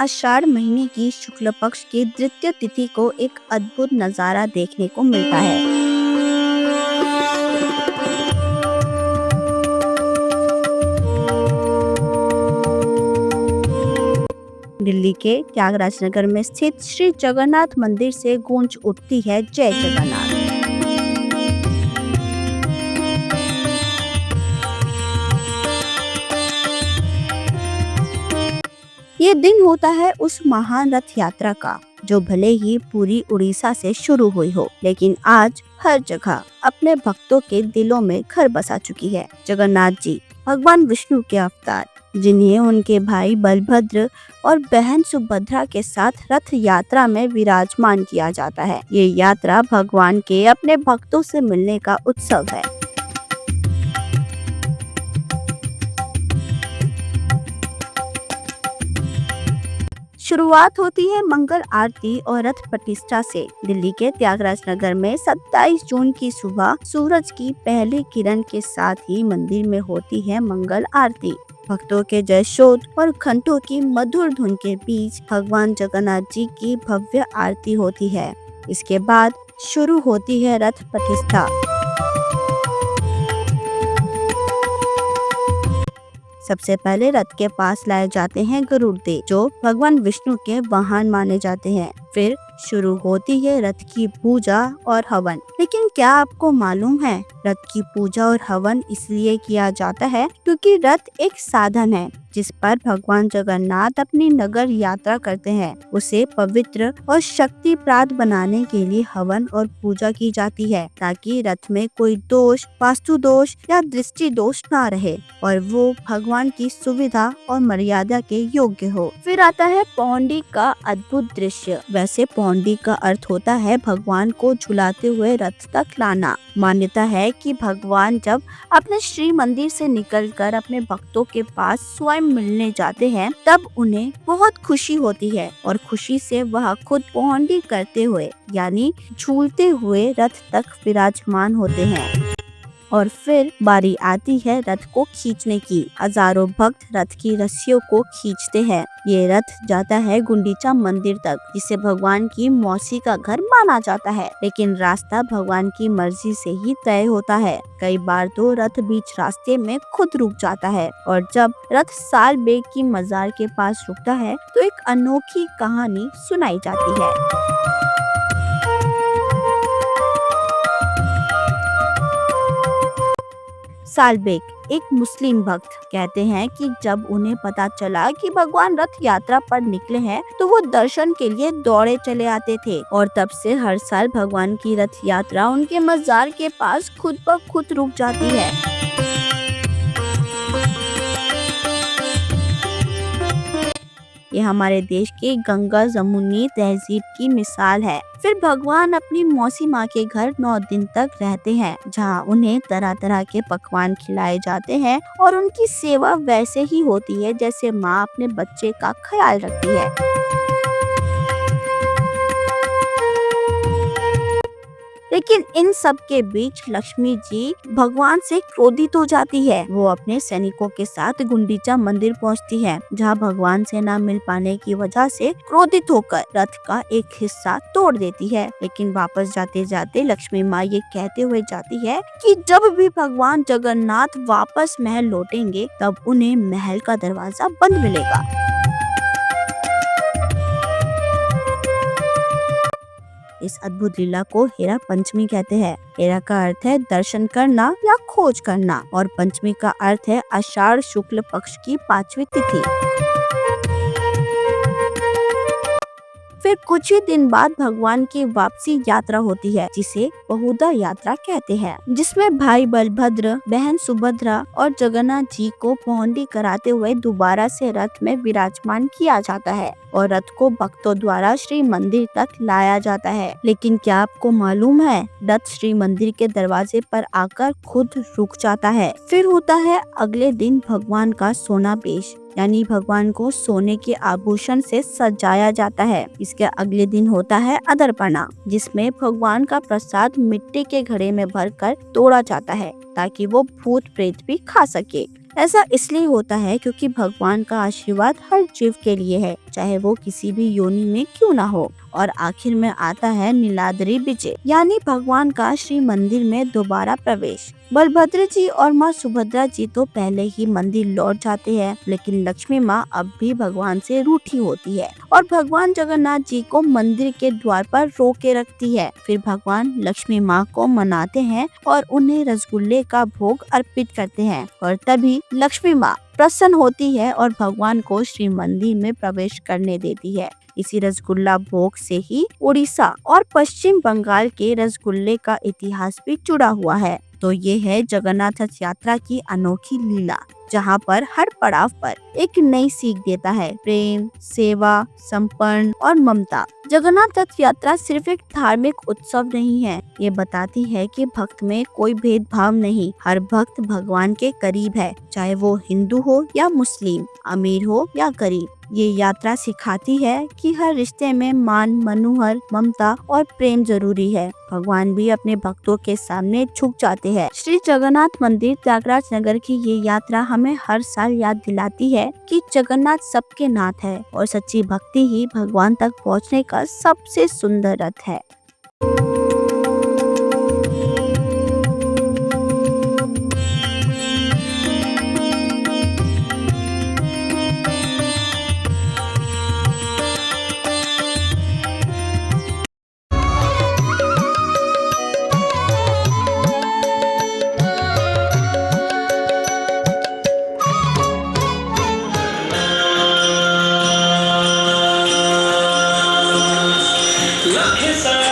आषाढ़ महीने की शुक्ल पक्ष की द्वितीय तिथि को एक अद्भुत नजारा देखने को मिलता है। दिल्ली के त्यागराज नगर में स्थित श्री जगन्नाथ मंदिर से गूंज उठती है जय जगन्नाथ। ये दिन होता है उस महान रथ यात्रा का जो भले ही पूरी उड़ीसा से शुरू हुई हो, लेकिन आज हर जगह अपने भक्तों के दिलों में घर बसा चुकी है। जगन्नाथ जी भगवान विष्णु के अवतार, जिन्हें उनके भाई बलभद्र और बहन सुभद्रा के साथ रथ यात्रा में विराजमान किया जाता है। ये यात्रा भगवान के अपने भक्तों से मिलने का उत्सव है। शुरुआत होती है मंगल आरती और रथ प्रतिष्ठा से। दिल्ली के त्यागराज नगर में 27 जून की सुबह सूरज की पहली किरण के साथ ही मंदिर में होती है मंगल आरती। भक्तों के जय शोध और घंटों की मधुर धुन के बीच भगवान जगन्नाथ जी की भव्य आरती होती है। इसके बाद शुरू होती है रथ प्रतिष्ठा। सबसे पहले रथ के पास लाए जाते हैं गरुड़ देव, जो भगवान विष्णु के वाहन माने जाते हैं। फिर शुरू होती है रथ की पूजा और हवन। लेकिन क्या आपको मालूम है, रथ की पूजा और हवन इसलिए किया जाता है क्योंकि रथ एक साधन है जिस पर भगवान जगन्नाथ अपनी नगर यात्रा करते हैं। उसे पवित्र और शक्ति प्राप्त बनाने के लिए हवन और पूजा की जाती है, ताकि रथ में कोई दोष, वास्तु दोष या दृष्टि दोष ना रहे और वो भगवान की सुविधा और मर्यादा के योग्य हो। फिर आता है पौंडी का अद्भुत दृश्य। वैसे पौंडी का अर्थ होता है भगवान को झुलाते हुए रथ तक लाना। मान्यता है कि भगवान जब अपने श्री मंदिर से निकलकर अपने भक्तों के पास स्वयं मिलने जाते हैं, तब उन्हें बहुत खुशी होती है और खुशी से वह खुद पौंडी करते हुए यानी झूलते हुए रथ तक विराजमान होते हैं। और फिर बारी आती है रथ को खींचने की। हजारों भक्त रथ की रस्सियों को खींचते हैं। ये रथ जाता है गुंडीचा मंदिर तक, जिसे भगवान की मौसी का घर माना जाता है। लेकिन रास्ता भगवान की मर्जी से ही तय होता है। कई बार तो रथ बीच रास्ते में खुद रुक जाता है और जब रथ साल बेग की मजार के पास रुकता है तो एक अनोखी कहानी सुनाई जाती है। सालबेग एक मुस्लिम भक्त कहते हैं कि जब उन्हें पता चला कि भगवान रथ यात्रा पर निकले हैं, तो वो दर्शन के लिए दौड़े चले आते थे और तब से हर साल भगवान की रथ यात्रा उनके मजार के पास खुद ब खुद रुक जाती है। ये हमारे देश के गंगा जमुनी तहजीब की मिसाल है। फिर भगवान अपनी मौसी माँ के घर 9 दिन तक रहते हैं, जहाँ उन्हें तरह तरह के पकवान खिलाए जाते हैं और उनकी सेवा वैसे ही होती है जैसे माँ अपने बच्चे का ख्याल रखती है। लेकिन इन सब के बीच लक्ष्मी जी भगवान से क्रोधित हो जाती है। वो अपने सैनिकों के साथ गुंडीचा मंदिर पहुंचती है, जहां भगवान से न मिल पाने की वजह से क्रोधित होकर रथ का एक हिस्सा तोड़ देती है। लेकिन वापस जाते जाते लक्ष्मी माँ ये कहते हुए जाती है कि जब भी भगवान जगन्नाथ वापस महल लौटेंगे, तब उन्हें महल का दरवाजा बंद मिलेगा। इस अद्भुत लीला को हेरा पंचमी कहते हैं। हेरा का अर्थ है दर्शन करना या खोज करना और पंचमी का अर्थ है आषाढ़ शुक्ल पक्ष की 5वीं तिथि। फिर कुछ ही दिन बाद भगवान की वापसी यात्रा होती है, जिसे बहुधा यात्रा कहते हैं, जिसमें भाई बलभद्र, बहन सुभद्रा और जगन्नाथ जी को पौंडी कराते हुए दोबारा से रथ में विराजमान किया जाता है और रथ को भक्तों द्वारा श्री मंदिर तक लाया जाता है। लेकिन क्या आपको मालूम है, रथ श्री मंदिर के दरवाजे पर आकर खुद रुक जाता है। फिर होता है अगले दिन भगवान का सोना पेश, यानी भगवान को सोने के आभूषण से सजाया जाता है। इसके अगले दिन होता है अदर्पणा, जिसमें भगवान का प्रसाद मिट्टी के घड़े में भरकर तोड़ा जाता है ताकि वो भूत प्रेत भी खा सके। ऐसा इसलिए होता है क्योंकि भगवान का आशीर्वाद हर जीव के लिए है, चाहे वो किसी भी योनि में क्यों ना हो। और आखिर में आता है नीलाद्री विजय, यानी भगवान का श्री मंदिर में दोबारा प्रवेश। बलभद्र जी और माँ सुभद्रा जी तो पहले ही मंदिर लौट जाते हैं, लेकिन लक्ष्मी माँ अब भी भगवान से रूठी होती है और भगवान जगन्नाथ जी को मंदिर के द्वार पर रोके रखती है। फिर भगवान लक्ष्मी माँ को मनाते हैं और उन्हें रसगुल्ले का भोग अर्पित करते हैं और तभी लक्ष्मी माँ प्रसन्न होती है और भगवान को श्री मंदिर में प्रवेश करने देती है। इसी रसगुल्ला भोग से ही उड़ीसा और पश्चिम बंगाल के रसगुल्ले का इतिहास भी जुड़ा हुआ है। तो ये है जगन्नाथ रथ यात्रा की अनोखी लीला, जहाँ पर हर पड़ाव पर एक नई सीख देता है, प्रेम, सेवा, समर्पण और ममता। जगन्नाथ रथ यात्रा सिर्फ एक धार्मिक उत्सव नहीं है, ये बताती है कि भक्त में कोई भेदभाव नहीं, हर भक्त भगवान के करीब है, चाहे वो हिंदू हो या मुस्लिम, अमीर हो या गरीब। ये यात्रा सिखाती है कि हर रिश्ते में मान, मनोहर, ममता और प्रेम जरूरी है। भगवान भी अपने भक्तों के सामने झुक जाते हैं। श्री जगन्नाथ मंदिर त्यागराज नगर की ये यात्रा हमें हर साल याद दिलाती है कि जगन्नाथ सबके नाथ है और सच्ची भक्ति ही भगवान तक पहुँचने का सबसे सुंदर रथ है। लख